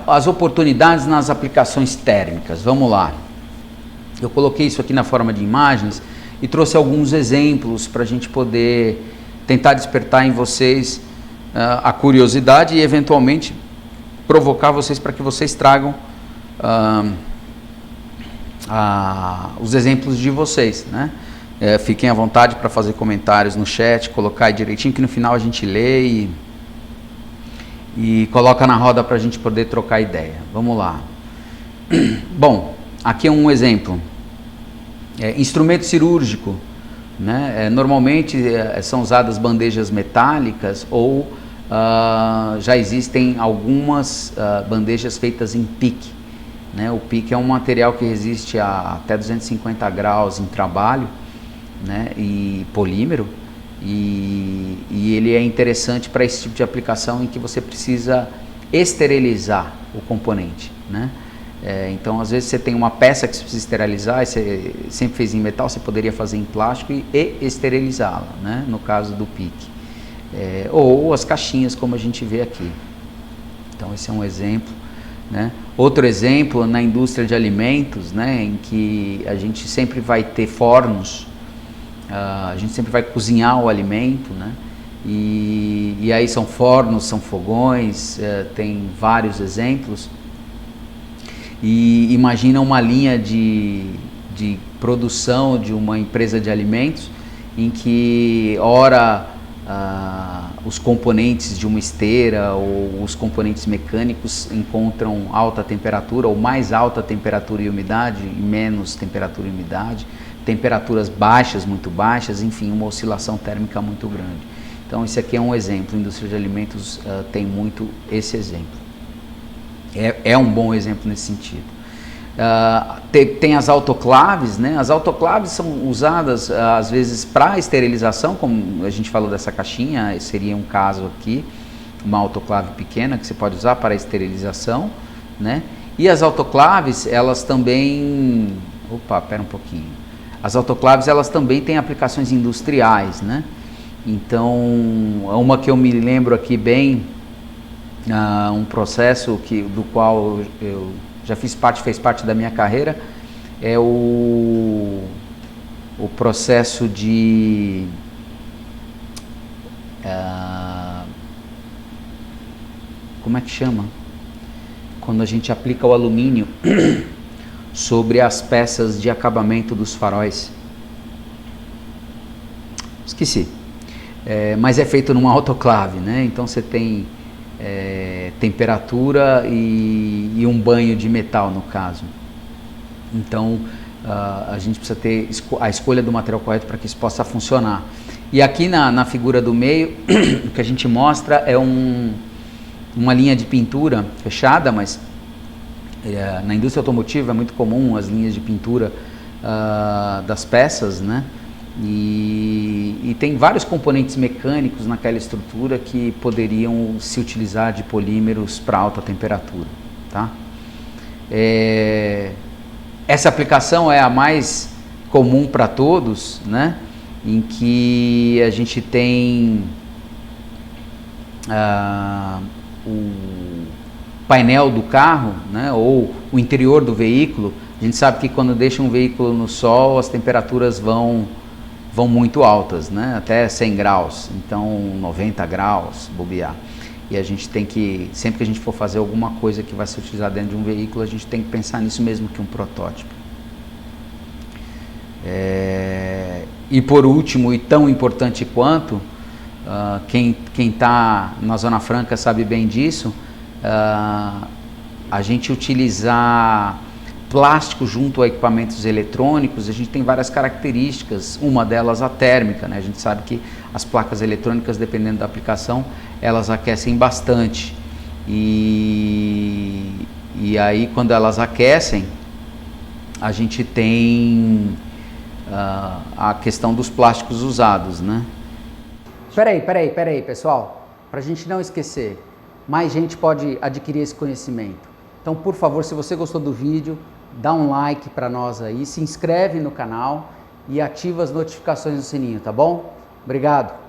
As oportunidades nas aplicações térmicas, vamos lá. Eu coloquei isso aqui na forma de imagens e trouxe alguns exemplos para a gente poder tentar despertar em vocês a curiosidade e eventualmente provocar vocês para que vocês tragam os exemplos de vocês, né? Fiquem à vontade para fazer comentários no chat, colocar aí direitinho que no final a gente lê e coloca na roda para a gente poder trocar ideia. Vamos lá. Bom, aqui é um exemplo. Instrumento cirúrgico, né? Normalmente são usadas bandejas metálicas ou já existem algumas bandejas feitas em pique, né? O pique é um material que resiste a até 250 graus em trabalho, né? E polímero, e ele é interessante para esse tipo de aplicação em que você precisa esterilizar o componente, né? Então, às vezes você tem uma peça que você precisa esterilizar, e você sempre fez em metal, você poderia fazer em plástico e esterilizá-la, né? No caso do pique. Ou as caixinhas, como a gente vê aqui. Então, esse é um exemplo, né? Outro exemplo, na indústria de alimentos, né? Em que a gente sempre vai ter fornos, a gente sempre vai cozinhar o alimento, né? E aí são fornos, são fogões, tem vários exemplos. E imagina uma linha de produção de uma empresa de alimentos em que ora os componentes de uma esteira ou os componentes mecânicos encontram alta temperatura ou mais alta temperatura e umidade e menos temperatura e umidade, temperaturas baixas, muito baixas, enfim, uma oscilação térmica muito grande. Então esse aqui é um exemplo, a indústria de alimentos tem muito esse exemplo. É um bom exemplo nesse sentido. Tem as autoclaves, né? As autoclaves são usadas às vezes para esterilização, como a gente falou dessa caixinha, seria um caso aqui, uma autoclave pequena que você pode usar para esterilização, né? E as autoclaves, elas também... Opa, pera um pouquinho. As autoclaves, elas também têm aplicações industriais, né? Então, uma que eu me lembro aqui bem, um processo do qual eu já fez parte da minha carreira, é o processo de como é que chama? Quando a gente aplica o alumínio sobre as peças de acabamento dos faróis. Esqueci. Mas é feito numa autoclave, né? Então você tem temperatura e um banho de metal, no caso. Então a gente precisa ter a escolha do material correto para que isso possa funcionar. E aqui na figura do meio, o que a gente mostra é uma linha de pintura fechada, mas na indústria automotiva é muito comum as linhas de pintura das peças, né? E tem vários componentes mecânicos naquela estrutura que poderiam se utilizar de polímeros para alta temperatura, tá? Essa aplicação é a mais comum para todos, né? Em que a gente tem o painel do carro, né? Ou o interior do veículo. A gente sabe que quando deixa um veículo no sol, as temperaturas vão muito altas, né? Até 100 graus, então 90 graus, bobear. E a gente tem que, sempre que a gente for fazer alguma coisa que vai ser utilizada dentro de um veículo, a gente tem que pensar nisso mesmo que um protótipo. E por último, e tão importante quanto, quem está na Zona Franca sabe bem disso, a gente utilizar plástico junto a equipamentos eletrônicos, a gente tem várias características, uma delas a térmica, né? A gente sabe que as placas eletrônicas, dependendo da aplicação, elas aquecem bastante, e aí quando elas aquecem, a gente tem a questão dos plásticos usados, né? Peraí, pessoal, para a gente não esquecer, mais gente pode adquirir esse conhecimento. Então, por favor, se você gostou do vídeo, dá um like para nós aí, se inscreve no canal e ativa as notificações do sininho, tá bom? Obrigado!